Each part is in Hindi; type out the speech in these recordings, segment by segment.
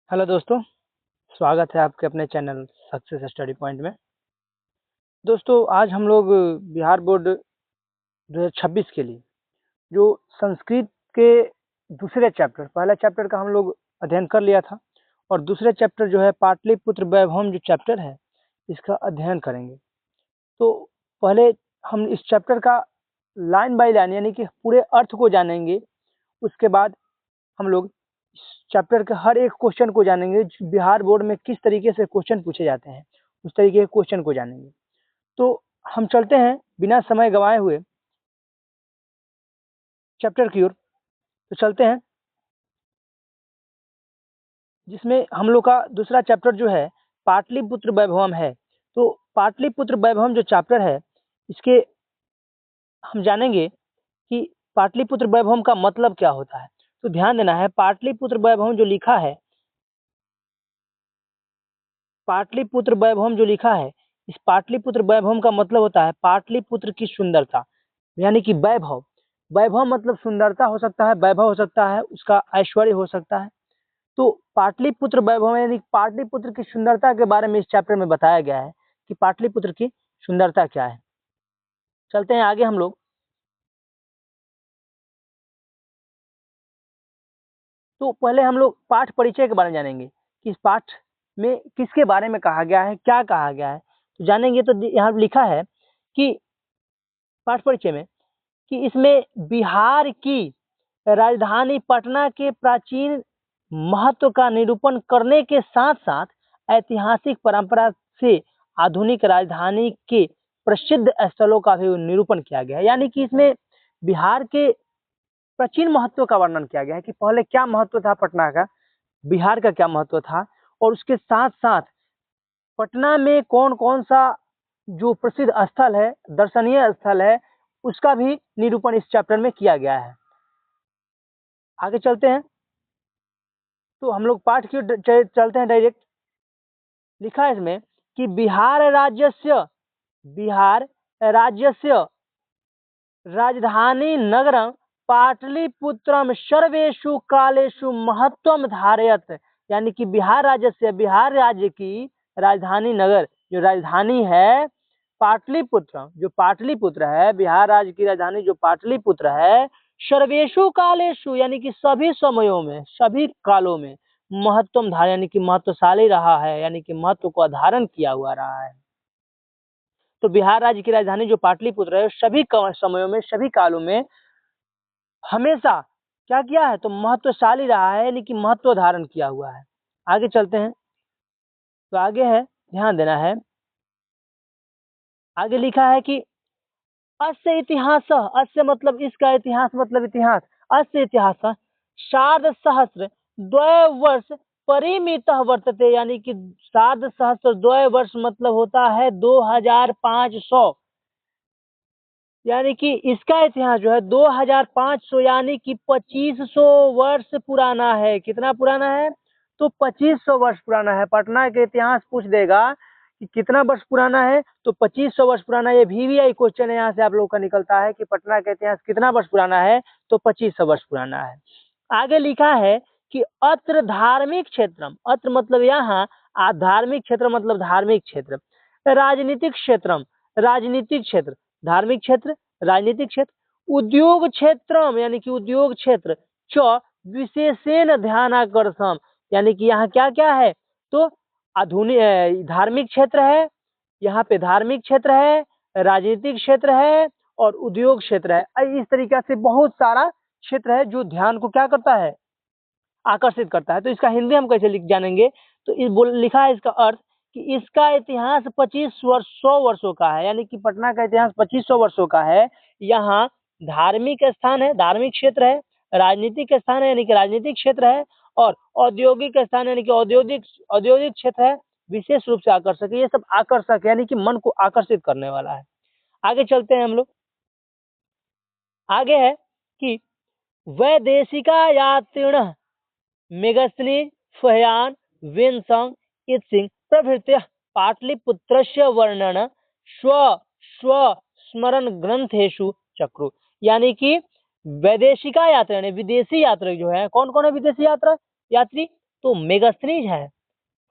हेलो दोस्तों, स्वागत है आपके अपने चैनल सक्सेस स्टडी पॉइंट में। दोस्तों, आज हम लोग बिहार बोर्ड 2026 के लिए जो संस्कृत के दूसरे चैप्टर, पहला चैप्टर का हम लोग अध्ययन कर लिया था और दूसरे चैप्टर जो है पाटलिपुत्र वैभवम जो चैप्टर है इसका अध्ययन करेंगे। तो पहले हम इस चैप्टर का लाइन बाय लाइन यानी कि पूरे अर्थ को जानेंगे। उसके बाद हम लोग चैप्टर के हर एक क्वेश्चन को जानेंगे। बिहार बोर्ड में किस तरीके से क्वेश्चन पूछे जाते हैं उस तरीके के क्वेश्चन को जानेंगे। तो हम चलते हैं बिना समय गंवाए हुए चैप्टर की ओर। तो चलते हैं, जिसमें हम लोग का दूसरा चैप्टर जो है पाटलिपुत्र वैभवम है। तो पाटलिपुत्र वैभवम जो चैप्टर है इसके हम जानेंगे कि पाटलिपुत्र वैभवम का मतलब क्या होता है। तो ध्यान देना है, पाटलिपुत्र वैभवम जो लिखा है, पाटलिपुत्र वैभवम जो लिखा है, इस पाटलिपुत्र वैभवम का मतलब होता है पाटलिपुत्र की सुंदरता, यानी कि वैभव। वैभव मतलब सुंदरता हो सकता है, वैभव हो सकता है, उसका ऐश्वर्य हो सकता है। तो पाटलिपुत्र वैभव यानी पाटलिपुत्र की सुंदरता के बारे में इस चैप्टर में बताया गया है कि पाटलिपुत्र की सुंदरता क्या है। चलते हैं आगे हम लोग। तो पहले हम लोग पाठ परिचय के बारे में जानेंगे कि इस पाठ में किसके बारे में कहा गया है, क्या कहा गया है। तो जानेंगे तो यहाँ लिखा है कि पाठ परिचय में कि इसमें बिहार की राजधानी पटना के प्राचीन महत्व का निरूपण करने के साथ साथ ऐतिहासिक परंपरा से आधुनिक राजधानी के प्रसिद्ध स्थलों का भी निरूपण किया गया है। यानी कि इसमें बिहार के प्राचीन महत्व का वर्णन किया गया है कि पहले क्या महत्व था पटना का, बिहार का क्या महत्व था, और उसके साथ साथ पटना में कौन कौन सा जो प्रसिद्ध स्थल है, दर्शनीय स्थल है, उसका भी निरूपण इस चैप्टर में किया गया है। आगे चलते हैं, तो हम लोग पाठ की चलते हैं डायरेक्ट। लिखा है इसमें कि बिहार राज्यस्य राजधानी नगरम पाटलिपुत्रम सर्वेषु कालेषु महत्वम धारयत। यानी कि बिहार राज्य की राजधानी नगर, जो राजधानी है पाटलिपुत्र, जो पाटलिपुत्र है, बिहार राज्य की राजधानी जो पाटलिपुत्र है, सर्वेषु कालेषु यानी कि सभी समयों में, सभी कालों में महत्वम धारण यानी कि महत्वशाली रहा है, यानी कि महत्व को धारण किया हुआ रहा है। तो बिहार राज्य की राजधानी जो पाटलिपुत्र है सभी समयों में, सभी कालों में हमेशा क्या किया है, तो महत्वशाली रहा है, यानी कि महत्व धारण किया हुआ है। आगे चलते हैं, तो आगे है, ध्यान देना है। आगे लिखा है कि अस्य इतिहास, अस्य मतलब इसका, इतिहास मतलब इतिहास, अस्य इतिहास सार्ध सहस्र द्वय वर्ष परिमित वर्तते। यानी कि सार्ध सहस्र द्वय वर्ष मतलब होता है 2500, यानी कि इसका इतिहास जो है 2500 यानी कि 2500 वर्ष पुराना है। कितना पुराना है, तो 2500 वर्ष पुराना है। पटना के इतिहास पूछ देगा कि कितना वर्ष पुराना है, तो 2500 वर्ष पुराना। ये VVI क्वेश्चन है, यहाँ से आप लोगों का निकलता है कि पटना का इतिहास कितना वर्ष पुराना है, तो 2500 वर्ष पुराना है। आगे लिखा है कि अत्र धार्मिक क्षेत्रम, अत्र मतलब यहाँ, धार्मिक क्षेत्र मतलब धार्मिक क्षेत्र, राजनीतिक क्षेत्रम राजनीतिक क्षेत्र, धार्मिक क्षेत्र, राजनीतिक क्षेत्र, उद्योग क्षेत्रम यानी कि उद्योग क्षेत्र, च विशेषण ध्यानाकर्षम यानी कि यहाँ क्या क्या है, तो आधुनिक धार्मिक क्षेत्र है, यहाँ पे धार्मिक क्षेत्र है, राजनीतिक क्षेत्र है और उद्योग क्षेत्र है। इस तरीके से बहुत सारा क्षेत्र है जो ध्यान को क्या करता है, आकर्षित करता है। तो इसका हिंदी हम कैसे जानेंगे, तो लिखा है इसका अर्थ कि इसका इतिहास 100 वर्षों का है, यानी कि पटना का इतिहास 2500 वर्षों का है। यहाँ धार्मिक स्थान है, धार्मिक क्षेत्र है, राजनीतिक स्थान है यानी कि राजनीतिक क्षेत्र है, और औद्योगिक स्थान यानी कि औद्योगिक क्षेत्र है। विशेष रूप से आकर्षक है, ये सब आकर्षक यानी कि मन को आकर्षित करने वाला है। आगे चलते हैं हम लोग। आगे है कि वैदेशिका यात्रिण मेगस्नी फहयान विंसंग इत्सिंग प्रभृत्य पाटलिपुत्रस्य वर्णन स्व स्व स्मरण ग्रंथेषु चक्रु। यानी कि वैदेशिका यात्रा ने विदेशी यात्री जो है, कौन कौन है विदेशी यात्री, तो मेगास्थनीज है,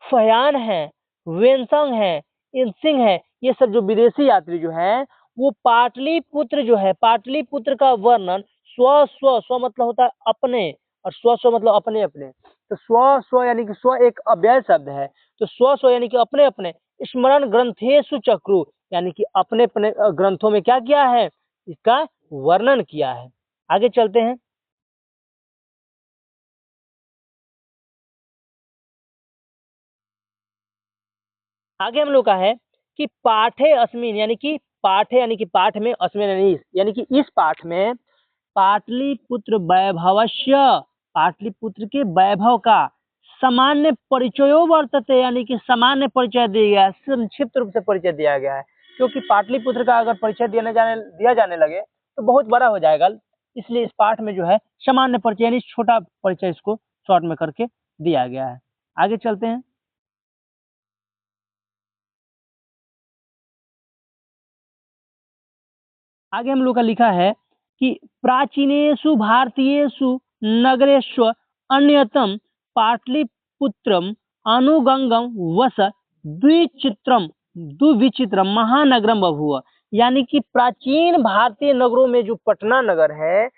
फयान है, वेनसंग है, इंसिंग है, ये सब जो विदेशी यात्री जो है वो पाटलिपुत्र जो है, पाटलिपुत्र का वर्णन स्व स्व स्व मतलब होता है अपने, और स्व स्व मतलब अपने अपने। तो स्व स्व यानी कि स्व एक अव्यय शब्द है, तो स्व स्व यानी कि अपने अपने स्मरण ग्रंथेषु चक्रु, यानी कि अपने अपने ग्रंथों में क्या किया है, इसका वर्णन किया है। आगे चलते हैं। आगे हम लोग का है कि पाठे अस्मिन, यानी कि पाठे यानी कि पाठ में, अस्मिन यानी कि इस पाठ में पाटलिपुत्र वैभवस्य, पाटलिपुत्र के वैभव का सामान्य परिचयो वर्तते, यानी कि सामान्य परिचय दिया गया है, संक्षिप्त रूप से परिचय दिया गया है। क्योंकि पाटलिपुत्र का अगर परिचय दिया जाने लगे तो बहुत बड़ा हो जाएगा, इसलिए इस पाठ में जो है सामान्य परिचय यानी छोटा परिचय इसको शॉर्ट में करके दिया गया है। आगे चलते हैं। आगे हम लोग का लिखा है कि प्राचीनेषु भारतीयेषु नगरेषु अन्यतम पाटलिपुत्रम अनुगंगम वस द्विचित्रम दुविचित्रम महानगरम बभूव, यानी कि प्राचीन भारतीय नगरों में जो पटना नगर है,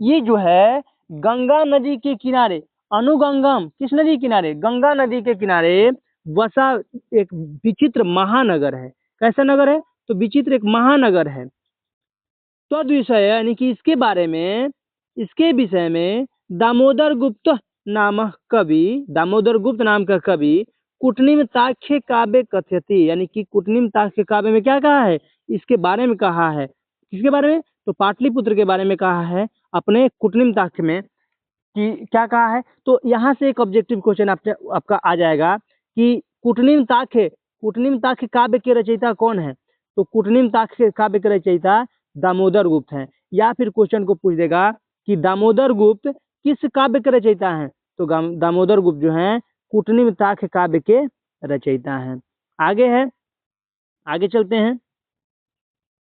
ये जो है गंगा नदी के किनारे, अनुगंगम किस नदी के किनारे, गंगा नदी के किनारे वसा एक विचित्र महानगर है। कैसा नगर है, तो विचित्र एक महानगर है। तद विषय यानी कि इसके बारे में, इसके विषय में दामोदर गुप्त नामक कवि, दामोदर गुप्त नाम का कवि कुटनिम ताख्य काव्य कथयति, यानी कि कुटनिम ताख्य काव्य में क्या कहा है, इसके बारे में कहा है। किसके बारे में, तो पाटलिपुत्र के बारे में कहा है अपने कुटनिम ताख्य में। कि क्या कहा है, तो यहाँ से एक ऑब्जेक्टिव क्वेश्चन आपका आ जाएगा कि कुटनिम ताख्य काव्य के रचयिता कौन है, तो कुटनिम ताख्य काव्य के रचयिता दामोदर गुप्त हैं। या फिर क्वेश्चन को पूछ देगा कि दामोदर गुप्त किस काव्य के रचयिता हैं, तो दामोदर गुप्त जो हैं कुटनिम ताख्य काव्य के रचयिता हैं। आगे है, आगे चलते हैं।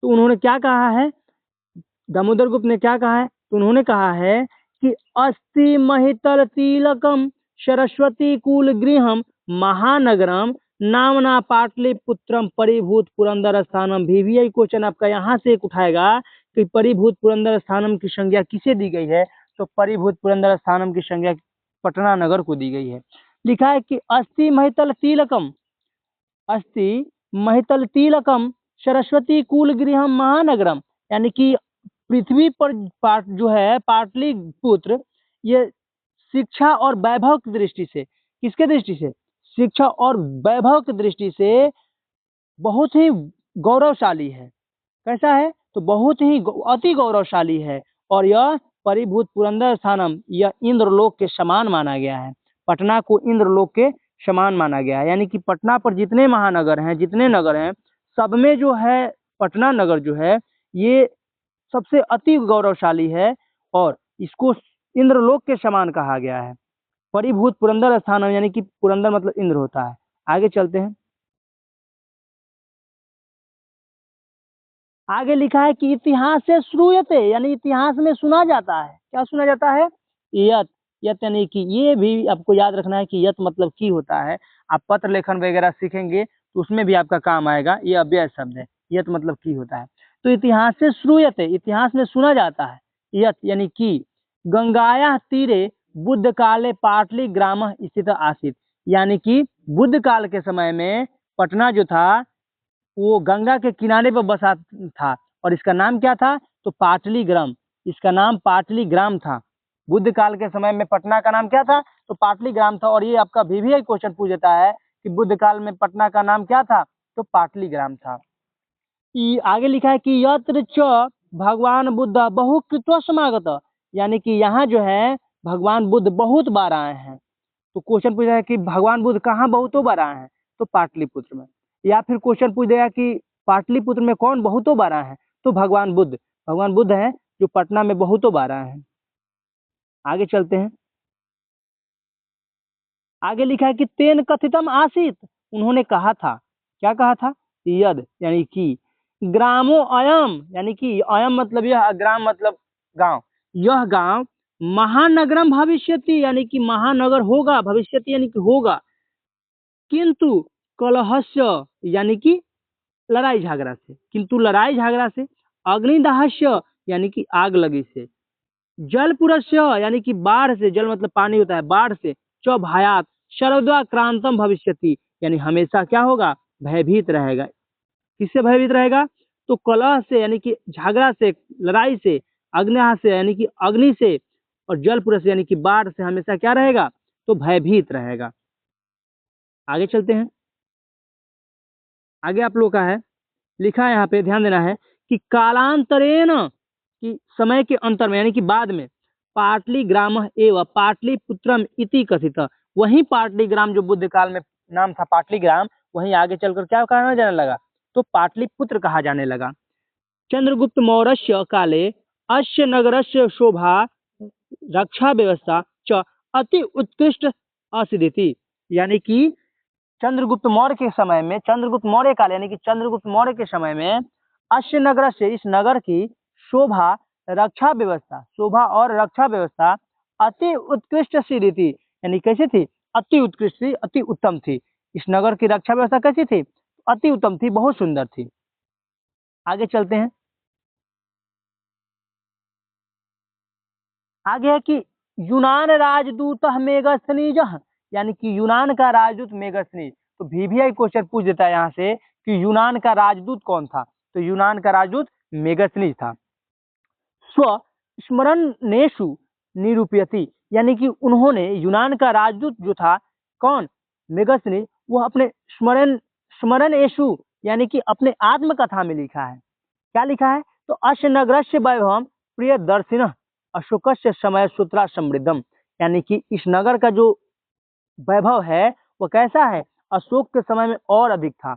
तो उन्होंने क्या कहा है, दामोदर गुप्त ने क्या कहा है, तो उन्होंने कहा है कि अस्ति महितल तिलकम सरस्वती कुल गृहम महानगरम नामना पाटलिपुत्रम परिभूत पुरंदर स्थानम भी। यही क्वेश्चन आपका यहाँ से एक उठाएगा कि परिभूत पुरंदर स्थानम की संज्ञा किसे दी गई है, तो परिभूत पुरंदर स्थानम की संज्ञा पटना नगर को दी गई है। लिखा है कि अस्ति महितल तिलकम, अस्ति महितल तिलकम सरस्वती कुल गृहम महानगरम, यानी कि पृथ्वी पर जो है पाटलिपुत्र, ये शिक्षा और वैभव की दृष्टि से, किसके दृष्टि से, शिक्षा और वैभव की दृष्टि से बहुत ही गौरवशाली है। कैसा है, तो बहुत ही अति गौरवशाली है। और यह परिभूत पुरंदर स्थानम, यह इंद्रलोक के समान माना गया है, पटना को इंद्रलोक के समान माना गया है। यानी कि पटना पर जितने महानगर हैं, जितने नगर हैं, सब में जो है पटना नगर जो है ये सबसे अति गौरवशाली है और इसको इंद्रलोक के समान कहा गया है। परिभूत पुरंदर स्थानम, यानी कि पुरंदर मतलब इंद्र होता है। आगे चलते हैं। आगे लिखा है कि इतिहास से श्रूयते, यानी इतिहास में सुना जाता है। क्या सुना जाता है, यत, यत यानी कि, ये भी आपको याद रखना है कि यत मतलब की होता है। आप पत्र लेखन वगैरह सीखेंगे तो उसमें भी आपका काम आएगा, ये अव्यय शब्द है, यत मतलब की होता है। तो इतिहास से श्रूयते, इतिहास में सुना जाता है, यत यानी कि गंगाया तीरे बुद्ध काले पाटली ग्राम स्थित आसित, यानी कि बुद्ध काल के समय में पटना जो था वो गंगा के किनारे पर बसा था और इसका नाम क्या था, तो पाटलीग्राम, इसका नाम पाटलीग्राम था। बुद्ध काल के समय में पटना का नाम क्या था, तो पाटलीग्राम था। और ये आपका VVI क्वेश्चन पूछ देता है कि बुद्ध काल में पटना का नाम क्या था, तो पाटलीग्राम था। आगे लिखा है कि यत्र च भगवान बुद्ध बहुकृत्वा समागत, यानी कि यहाँ जो है भगवान बुद्ध बहुत बार आए हैं। तो क्वेश्चन पूछ रहा है कि भगवान बुद्ध कहाँ बहुतों बार आए हैं, तो पाटलिपुत्र में। या फिर क्वेश्चन पूछ देगा कि पाटलिपुत्र में कौन बहुतों बार आए हैं, तो भगवान बुद्ध, भगवान बुद्ध हैं जो पटना में बहुतों बार आए हैं। आगे चलते हैं। आगे लिखा है कि तेन कथितम आसित, उन्होंने कहा था, क्या कहा था, यद यानी कि ग्रामो अयम, यानी कि अयम मतलब यह, ग्राम मतलब गांव, यह गांव महानगरम भविष्यति यानी कि महानगर होगा, भविष्यति यानी कि होगा, किंतु कलहस्य यानी कि लड़ाई झगड़ा से, किंतु लड़ाई झगड़ा से, अग्निदाहस्य यानी कि आग लगी से, जल पुरस्य यानी कि बाढ़ से, जल मतलब पानी होता है, बाढ़ से, च भयात सर्वदा क्रांतम भविष्यति यानी हमेशा क्या होगा, भयभीत रहेगा। किससे भयभीत रहेगा, तो कलह से यानी कि झगड़ा से, लड़ाई से, अग्नि से यानी कि अग्नि से, और जल पुरस्य यानी कि बाढ़ से हमेशा क्या रहेगा, तो भयभीत रहेगा। आगे चलते हैं। आगे आप लोग का है, लिखा है यहाँ पे, ध्यान देना है कि कालांतरेण कि समय के अंतर में यानी कि बाद में, पाटलिग्राम एवं पाटलिपुत्रम इति कथित, वही पाटलिग्राम जो बुद्ध काल में नाम था पाटलिग्राम, वहीं आगे चलकर क्या कहना जाने लगा, तो पाटलिपुत्र कहा जाने लगा। चंद्रगुप्त मौर्यस्य काले अस्य नगरस्य शोभा रक्षा व्यवस्था च अति उत्कृष्ट असिदिति, यानी कि चंद्रगुप्त मौर्य के समय में, चंद्रगुप्त मौर्य काल यानी कि चंद्रगुप्त मौर्य के समय में, अश्य नगर से, इस नगर की शोभा रक्षा व्यवस्था, शोभा और रक्षा व्यवस्था अति उत्कृष्ट सी थी, यानी कैसी थी, अति उत्कृष्ट थी, अति उत्तम थी। इस नगर की रक्षा व्यवस्था कैसी थी, अति उत्तम थी, बहुत सुंदर थी। आगे चलते हैं। आगे है कि यूनान राजदूत मेगस्थनीज, यानी कि यूनान का राजदूत मेगस्थनीज। तो VVI क्वेश्चन पूछ देता है यहाँ से कि यूनान का राजदूत कौन था, तो यूनान का राजदूत मेगस्थनीज था। स्व स्मरणेशु निरूपयति, यानी कि उन्होंने, यूनान का राजदूत जो था कौन, मेगस्थनीज, वह अपने स्मरणेशु यानी कि अपने आत्मकथा में लिखा है, क्या लिखा है, तो अश्य नगरस्य वैभवम प्रिय दर्शिन अशोकस्य समय सूत्रा समृद्धम, यानी कि इस नगर का जो वैभव है वो कैसा है, अशोक के समय में और अधिक था।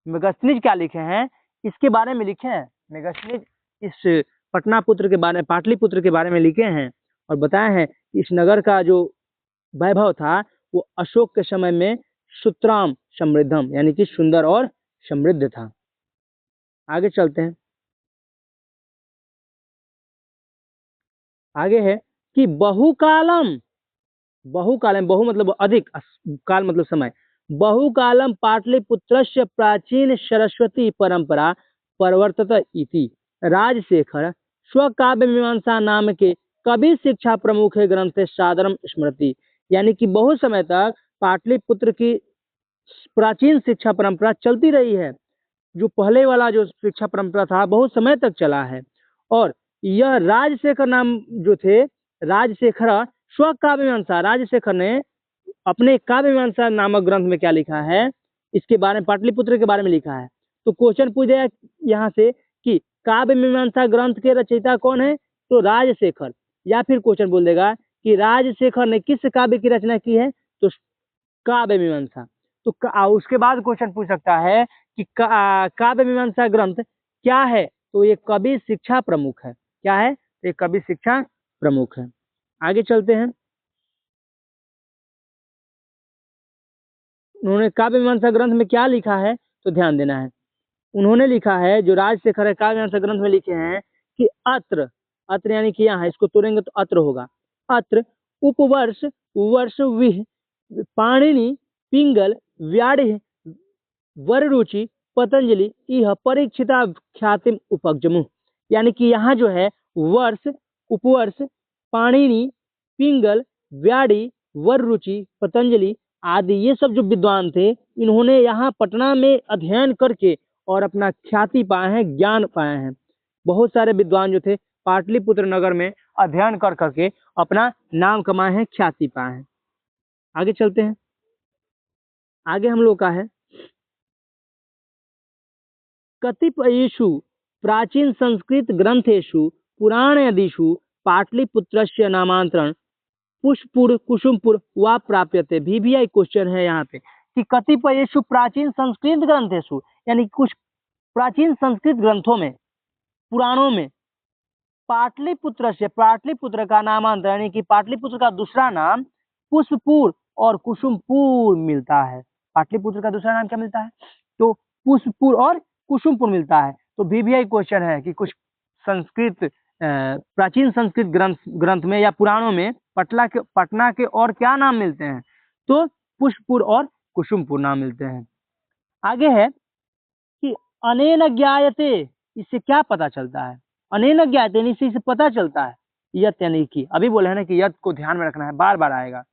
मेगस्थनीज क्या लिखे हैं, इसके बारे में लिखे हैं, मेगस्थनीज इस पटना पुत्र के बारे में, पाटलिपुत्र के बारे में लिखे हैं और बताए हैं कि इस नगर का जो वैभव था वो अशोक के समय में सूत्राम समृद्धम यानी कि सुंदर और समृद्ध था। आगे चलते हैं। आगे है कि बहुकालम, बहुकालम, बहु मतलब अधिक, काल मतलब समय, बहुकालम पाटलिपुत्रस्य प्राचीन सरस्वती परंपरा प्रवर्तत इति राजशेखर स्वकाव्य मीमांसा नाम के कवि शिक्षा प्रमुख ग्रंथ सादरम स्मृति, यानी कि बहुत समय तक पाटलिपुत्र की प्राचीन शिक्षा परंपरा चलती रही है, जो पहले वाला जो शिक्षा परंपरा था बहुत समय तक चला है। और यह राजशेखर नाम जो थे, राजशेखर स्व काव्य मीमांसा, राजशेखर ने अपने काव्य मीमांसा नामक ग्रंथ में क्या लिखा है, इसके बारे में, पाटलिपुत्र के बारे में लिखा है। तो क्वेश्चन पूछ जाए यहाँ से कि काव्य मीमांसा ग्रंथ के रचयिता कौन है, तो राजशेखर, या फिर क्वेश्चन बोल देगा कि राजशेखर ने किस काव्य की रचना की है, तो काव्य मीमांसा। तो उसके बाद क्वेश्चन पूछ सकता है कि काव्य मीमांसा ग्रंथ क्या है, तो ये कवि शिक्षा प्रमुख है, क्या है, ये कवि शिक्षा प्रमुख है। आगे चलते हैं। उन्होंने काव्य मीमांसा ग्रंथ में क्या लिखा है, तो ध्यान देना है, उन्होंने लिखा है, जो राजशेखर है, काव्य मीमांसा ग्रंथ में लिखे हैं कि अत्र, अत्र यानी कि यहाँ, इसको तोड़ेंगे तो अत्र होगा, अत्र उपवर्ष वर्ष विह पाणिनि पिंगल व्याढ़ वररुचि पतंजलि इह परीक्षिता ख्यातिम उपजमु, यानी कि यहाँ जो है वर्ष, उपवर्ष, पाणिनि, पिंगल, व्याढ़ी, वररुचि, पतंजलि आदि ये सब जो विद्वान थे, इन्होंने यहाँ पटना में अध्ययन करके और अपना ख्याति पाए हैं, ज्ञान पाए हैं। बहुत सारे विद्वान जो थे पाटलिपुत्र नगर में अध्ययन कर करके अपना नाम कमाए हैं, ख्याति पाए हैं। आगे चलते हैं। आगे हम लोग का है कतिपयेषु प्राचीन संस्कृत ग्रंथेषु पुराणादिषु पाटलिपुत्रस्य नामांतरण पुष्पुर कुसुमपुर वा प्राप्यते। VVI क्वेश्चन है यहाँ पे कि कतिपयेषु प्राचीन संस्कृत ग्रंथेषु, यानी कुछ प्राचीन संस्कृत ग्रंथों में, पुराणों में, पाटलिपुत्र से, पाटलिपुत्र का नामांतर यानी कि पाटलिपुत्र का दूसरा नाम पुष्पपुर और कुसुमपुर मिलता है। पाटलिपुत्र का दूसरा नाम क्या मिलता है, तो पुष्पपुर और कुसुमपुर मिलता है। तो VVI क्वेश्चन है कि कुछ संस्कृत प्राचीन संस्कृत ग्रंथ में या पुराणों में पटना के और क्या नाम मिलते हैं? तो पुष्पपुर और कुसुमपुर नाम मिलते हैं। आगे है कि अनेन ज्ञायते, इससे क्या पता चलता है? अनेन ज्ञायते यानी इससे पता चलता है, यत यानी कि, अभी बोले हैं ना कि यत को ध्यान में रखना है, बार बार आएगा।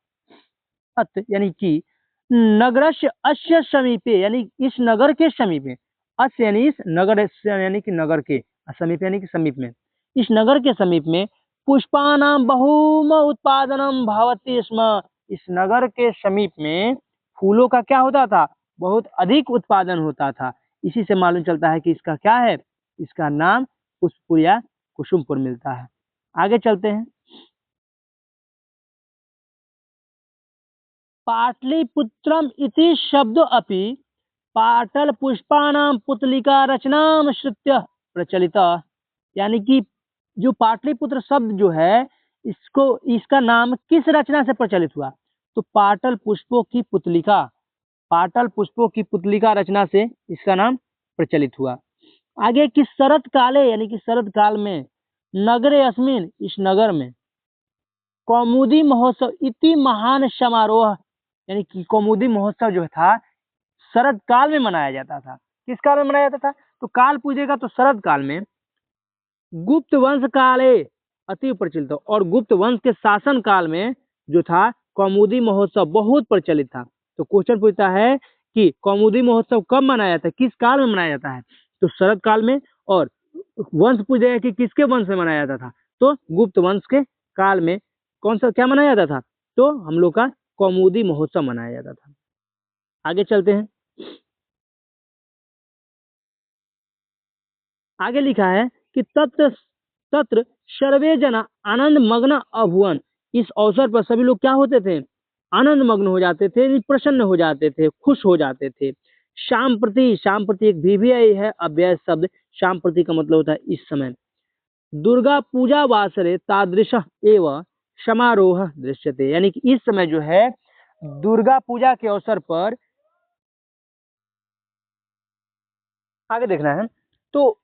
अत यानी कि नगरस्य अस्य समीपे, यानी इस नगर के समीप में, अस्य यानी इस नगर यानी कि नगर के, समीप यानी कि समीप में, इस नगर के समीप में पुष्पानाम बहुम उत्पादनम भवति स्म, इस नगर के समीप में फूलों का क्या होता था? बहुत अधिक उत्पादन होता था। इसी से मालूम चलता है कि इसका क्या है, इसका नाम पुष्पपुर या कुसुमपुर मिलता है। आगे चलते हैं। पाटलिपुत्रम इति शब्द अपि पाटल पुष्पानाम पुतलिका रचनाम श्रुत्य प्रचलित, यानी कि जो पाटलिपुत्र शब्द जो है, इसका नाम किस रचना से प्रचलित हुआ? तो पाटल पुष्पों की पुतलिका रचना से इसका नाम प्रचलित हुआ। आगे कि शरद काले, यानी कि शरद काल में, नगरे अस्मिन, इस नगर में, कौमुदी महोत्सव इति महान समारोह, यानी कि कौमुदी महोत्सव जो था शरद काल में मनाया जाता था। किस काल में मनाया जाता था? तो काल पूजेगा तो शरद काल में। गुप्त वंश काले अति प्रचलित, और गुप्त वंश के शासन काल में जो था कौमुदी महोत्सव बहुत प्रचलित था। तो क्वेश्चन पूछता है कि कौमुदी महोत्सव कब मनाया जाता है, किस काल में मनाया जाता है? तो शरद काल में। और वंश पूछेगा कि किसके वंश में मनाया जाता था? तो गुप्त वंश के काल में कौन सा क्या मनाया जाता था? तो हम लोग का कौमुदी महोत्सव मनाया जाता था। आगे चलते हैं। आगे लिखा है कि तत्र सर्वे जना आनंद मग्न अभुवन, इस अवसर पर सभी लोग क्या होते थे? आनंद मग्न हो जाते थे, प्रसन्न हो जाते थे, खुश हो जाते थे। शाम प्रति एक भी है अव्यय शब्द। शाम प्रति का मतलब होता है इस समय। दुर्गा पूजा वासरे तादृश एवं समारोह दृश्यते, यानी कि इस समय जो है दुर्गा पूजा के अवसर पर, आगे देखना है, तो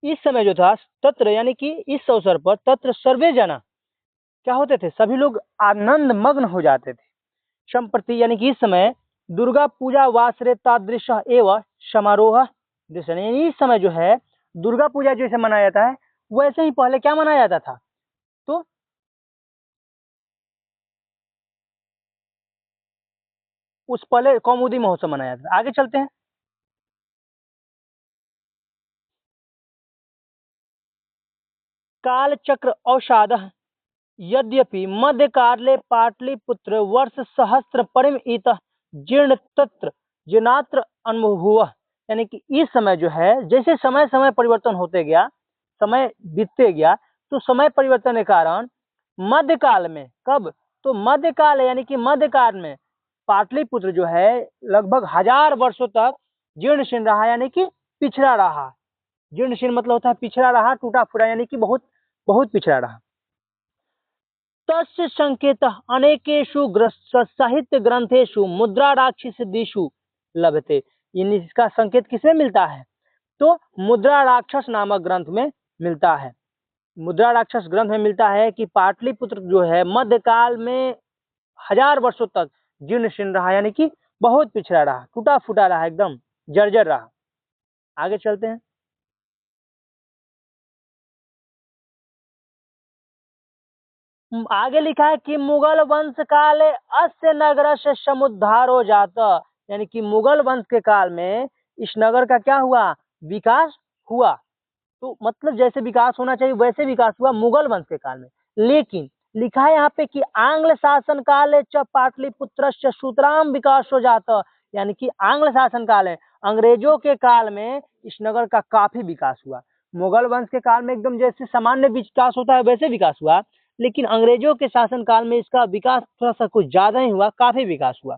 इस समय जो था तत्र यानी कि इस अवसर पर, तत्र सर्वे जना क्या होते थे? सभी लोग आनंद मग्न हो जाते थे। संप्रति यानी कि इस समय दुर्गा पूजा वासरे तादृश एवं समारोह दृश्य, यानी इस समय जो है दुर्गा पूजा जैसे मनाया जाता है वैसे ही पहले क्या मनाया जाता था? तो उस पहले कौमुदी महोत्सव मनाया जाता था। आगे चलते हैं। काल चक्र औषाध यद्यपि मध्यकाले पाटलिपुत्र वर्ष सहस्त्र परिमित जीर्ण तत्र जिनात्र अनुभव, यानी कि इस समय जो है जैसे समय समय परिवर्तन होते गया, समय बीतते गया, तो समय परिवर्तन के कारण मध्यकाल में, कब? तो मध्यकाल यानी कि मध्यकाल में पाटलिपुत्र जो है लगभग 1000 वर्षों तक जीर्ण शीर्ण रहा, यानी कि पिछड़ा रहा। जीर्ण शीर्ण मतलब होता है पिछड़ा रहा, टूटा फूटा, यानी कि बहुत बहुत पिछड़ा रहा। तस्य संकेत अनेकेषु साहित्य ग्रंथेषु मुद्रा राक्षसीषु लभते, इसका संकेत किसमें मिलता है? तो मुद्रा राक्षस नामक ग्रंथ में मिलता है। मुद्रा राक्षस ग्रंथ में मिलता है कि पाटलिपुत्र जो है मध्यकाल में 1000 वर्षों तक जीर्ण शीर्ण रहा, यानी कि बहुत पिछड़ा रहा, टूटा फूटा रहा, एकदम जर्जर रहा। आगे चलते हैं। आगे लिखा है कि मुगल वंश काले अस्य नगर से समुद्धारो जाता, यानी कि मुगल वंश के काल में इस नगर का क्या हुआ? विकास हुआ। तो मतलब जैसे विकास होना चाहिए वैसे विकास हुआ मुगल वंश के काल में। लेकिन लिखा है यहाँ पे कि आंग्ल शासन काले च पाटलिपुत्र सूत्राम विकास हो जाता, यानी कि आंग्ल शासन काल है, अंग्रेजों के काल में इस नगर का काफी विकास हुआ। मुगल वंश के काल में एकदम जैसे सामान्य विकास होता है वैसे विकास हुआ, लेकिन अंग्रेजों के शासन काल में इसका विकास थोड़ा सा कुछ ज्यादा ही हुआ, काफी विकास हुआ।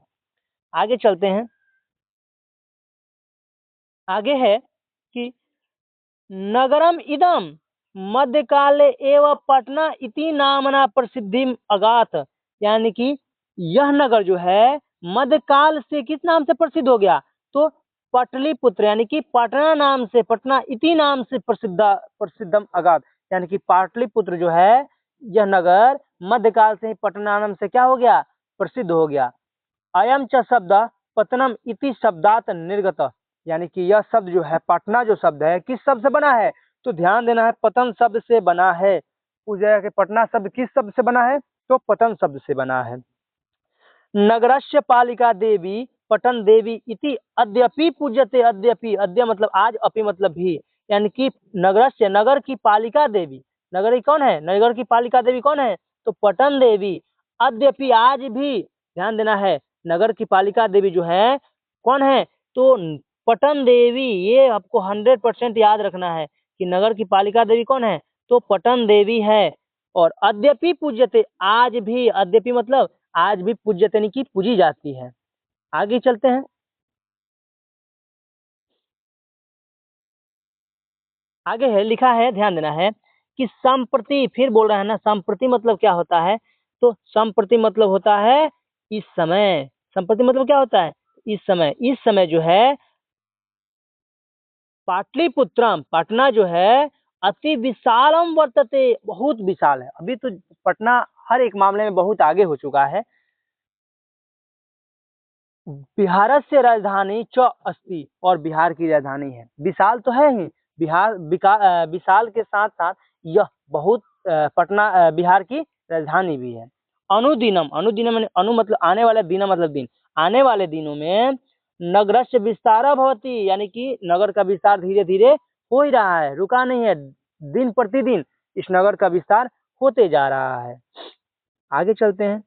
आगे चलते हैं। आगे है कि नगरम इदम मध्यकाले एवं पटना इति नामना प्रसिद्धिम अगात, यानी कि यह नगर जो है मध्यकाल से किस नाम से प्रसिद्ध हो गया? तो पटलिपुत्र यानी कि पटना नाम से, पटना इति नाम से प्रसिद्धम अगात, यानी कि पाटलिपुत्र जो है यह नगर मध्यकाल से ही पटना नाम से क्या हो गया, प्रसिद्ध हो गया। अयम च शब्द पतनम इति शब्दात निर्गत, यानी कि यह शब्द जो है पटना जो शब्द है किस शब्द से बना है, तो ध्यान देना है पतन शब्द से बना है। पूछ जाएगा कि पटना शब्द किस शब्द से बना है, तो पतन शब्द से बना है। नगरस्य पालिका देवी पटन देवी इति अद्यपि पूज्यते, अद्यपि, अद्य मतलब आज, अपि मतलब भी, यानी कि नगरस्य नगर की पालिका देवी, नगर की कौन है, नगर की पालिका देवी कौन है, तो पटन देवी, अद्यपि आज भी, ध्यान देना है नगर की पालिका देवी जो है कौन है, तो पटन देवी, ये आपको 100% याद रखना है कि नगर की पालिका देवी कौन है, तो पटन देवी है। और अद्यपि पूज्यते, आज भी, अद्यपि मतलब आज भी पूज्यते यानी कि पूजी जाती है। आगे चलते हैं, आगे है लिखा है, ध्यान देना है कि संप्रति, फिर बोल रहा है ना, संप्रति मतलब क्या होता है, तो संप्रति मतलब होता है इस समय, संप्रति मतलब क्या होता है, इस समय, इस समय जो है पाटलिपुत्रम पटना जो है अति विशालम वर्तते, बहुत विशाल है। अभी तो पटना हर एक मामले में बहुत आगे हो चुका है। बिहार से राजधानी च अस्ति, और बिहार की राजधानी है, विशाल तो है ही, बिहार विशाल के साथ साथ यह बहुत पटना बिहार की राजधानी भी है। अनुदिनम, अनुदिनम यानी अनु मतलब आने वाले, दिन मतलब दिन, आने वाले दिनों में नगरस्य विस्तार भवति, यानी कि नगर का विस्तार धीरे धीरे हो ही रहा है, रुका नहीं है, दिन प्रतिदिन इस नगर का विस्तार होते जा रहा है। आगे चलते हैं,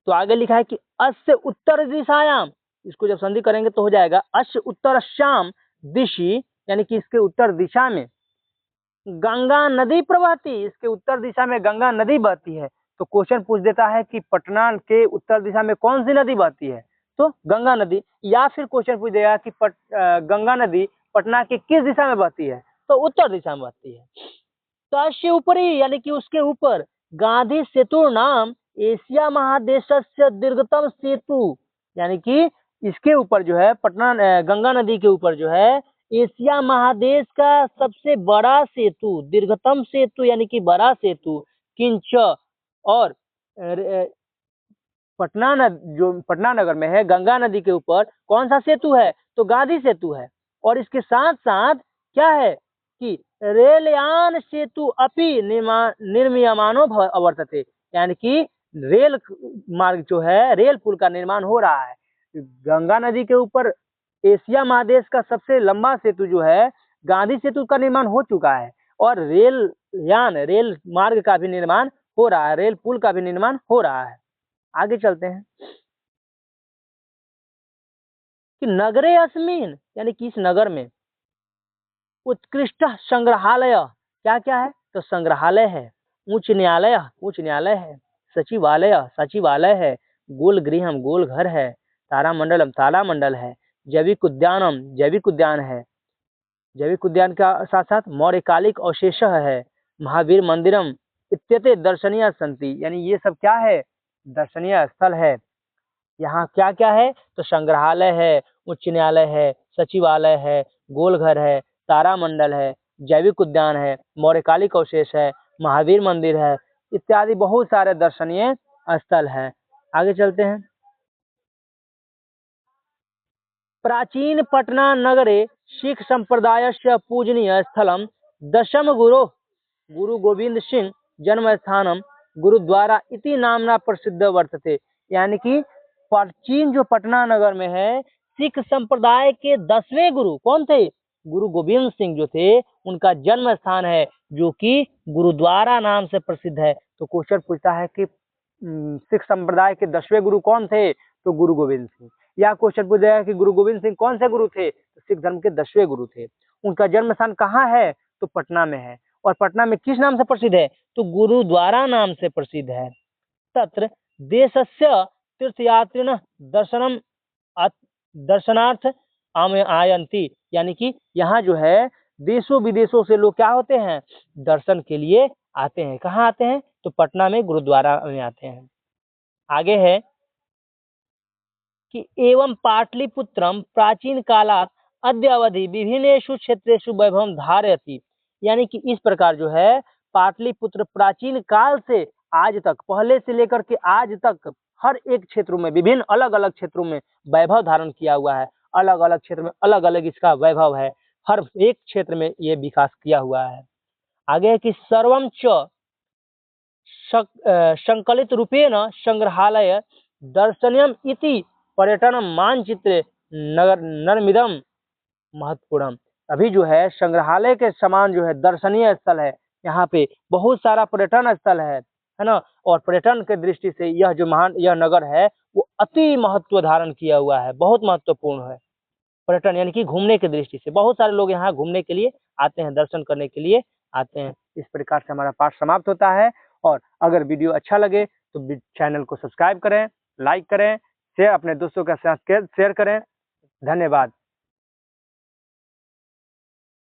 तो आगे लिखा है कि अस्य उत्तर दिशायाम, इसको जब संधि करेंगे तो हो जाएगा अस्य उत्तर श्याम दिशि, यानी कि इसके उत्तर दिशा में गंगा नदी प्रवहती, इसके उत्तर दिशा में गंगा नदी बहती है। तो क्वेश्चन पूछ देता है कि पटना के उत्तर दिशा में कौन सी नदी बहती है, तो गंगा नदी, या फिर क्वेश्चन पूछ देगा कि गंगा नदी पटना के किस दिशा में बहती है, तो उत्तर दिशा में बहती है। तस्य ऊपरी, यानी कि उसके ऊपर गांधी सेतु नाम एशिया महादेश से दीर्घतम सेतु, यानी कि इसके ऊपर जो है पटना गंगा नदी के ऊपर जो है एशिया महादेश का सबसे बड़ा सेतु, दीर्घतम सेतु यानी कि बड़ा सेतु, किंच, और पटना जो पटना नगर में है गंगा नदी के ऊपर कौन सा सेतु है, तो गांधी सेतु है। और इसके साथ साथ क्या है कि रेलयान सेतु अपि निर्मीयमानो अवर्तते, यानी कि रेल मार्ग जो है, रेल पुल का निर्माण हो रहा है। गंगा नदी के ऊपर एशिया महादेश का सबसे लंबा सेतु जो है गांधी सेतु का निर्माण हो चुका है, और रेल यान, रेल मार्ग का भी निर्माण हो रहा है, रेल पुल का भी निर्माण हो रहा है। आगे चलते हैं कि नगरे अस्मिन, यानी कि इस नगर में उत्कृष्ट संग्रहालय, क्या क्या है, तो संग्रहालय है, उच्च न्यायालय, उच्च न्यायालय है, सचिवालय, सचिवालय है, गोल गृहम, गोल घर है, तारामंडलम, तारामंडल है, जैविक उद्यानम, जैविक उद्यान है, जैविक उद्यान का साथ साथ मौर्यकालिक अवशेष है, महावीर मंदिरम इत्यते दर्शनीय संति, यानी ये सब क्या है, दर्शनीय स्थल है। यहाँ क्या क्या है, तो संग्रहालय है, उच्च न्यायालय है, सचिवालय है, गोलघर है, तारामंडल है, जैविक उद्यान है, मौर्यकालिक अवशेष है, महावीर मंदिर है, इत्यादि बहुत सारे दर्शनीय स्थल है। आगे चलते हैं, प्राचीन पटना नगरे सिख संप्रदाय से पूजनीय स्थलम दशम गुरु गोविंद सिंह जन्म स्थानम गुरुद्वारा इति नामना प्रसिद्ध वर्तते, यानी कि प्राचीन जो पटना नगर में है सिख संप्रदाय के 10वें गुरु कौन थे, गुरु गोविंद सिंह जो थे उनका जन्म स्थान है, जो कि गुरुद्वारा नाम से प्रसिद्ध है। तो क्वेश्चन पूछता है कि सिख संप्रदाय के 10वें गुरु कौन थे, तो गुरु गोविंद सिंह। या क्वेश्चन पूछ जाएगा कि गुरु गोविंद सिंह कौन से गुरु थे, तो सिख धर्म के 10वें गुरु थे। उनका जन्म स्थान कहाँ है, तो पटना में है, और पटना में किस नाम से प्रसिद्ध है, तो गुरुद्वारा नाम से प्रसिद्ध है। तत्र देशस्य तीर्थयात्रिण दर्शनम दर्शनार्थ आयंती, यानी कि यहाँ जो है देशों विदेशों से लोग क्या होते हैं, दर्शन के लिए आते हैं। कहाँ आते हैं, तो पटना में गुरुद्वारा में आते हैं। आगे है कि एवं पाटलिपुत्रम प्राचीन कालात् अद्य अवधि विभिन्नेषु क्षेत्रेषु वैभवं धारयति, यानी कि इस प्रकार जो है पाटलिपुत्र प्राचीन काल से आज तक, पहले से लेकर के आज तक हर एक क्षेत्रों में, विभिन्न अलग अलग क्षेत्रों में वैभव धारण किया हुआ है। अलग अलग क्षेत्र में अलग अलग इसका वैभव है, हर एक क्षेत्र में ये विकास किया हुआ है। आगे है कि सर्वम च संकलित रूपेण संग्रहालय दर्शनीयम इति पर्यटन मानचित्र नगर नरमिदम महत्वपूर्ण। अभी जो है संग्रहालय के समान जो है दर्शनीय स्थल है, यहाँ पे बहुत सारा पर्यटन स्थल है ना। और पर्यटन के दृष्टि से यह जो महान यह नगर है वो अति महत्व धारण किया हुआ है, बहुत महत्वपूर्ण है। पर्यटन यानी कि घूमने की दृष्टि से बहुत सारे लोग यहाँ घूमने के लिए आते हैं, दर्शन करने के लिए आते हैं। इस प्रकार से हमारा पाठ समाप्त होता है। और अगर वीडियो अच्छा लगे तो चैनल को सब्सक्राइब करें, लाइक करें, शेयर अपने दोस्तों के साथ शेयर करें। धन्यवाद।